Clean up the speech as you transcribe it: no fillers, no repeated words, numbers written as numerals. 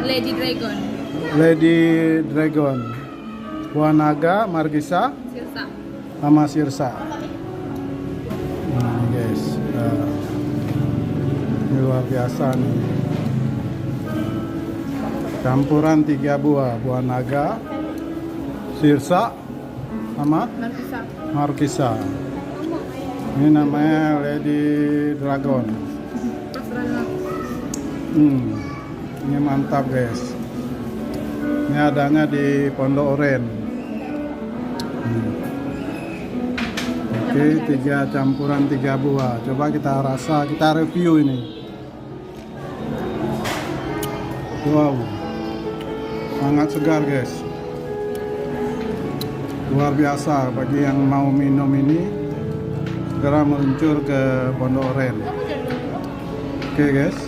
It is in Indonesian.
Lady Dragon. Lady Dragon. Buah naga, Margisa, Sirsa. sama Sirsa. Nah, guys. Ini luar biasa nih. Campuran 3 buah naga, Sirsa, sama Markisa. Markisa. Ini namanya Lady Dragon. Ini mantap guys. Ini adanya di Pondok Oren. Oke, 3 campuran 3 buah. Coba kita rasa, kita review ini. Wow, sangat segar guys. Luar biasa. Bagi yang mau minum ini, segera meluncur ke Pondok Oren. Oke guys.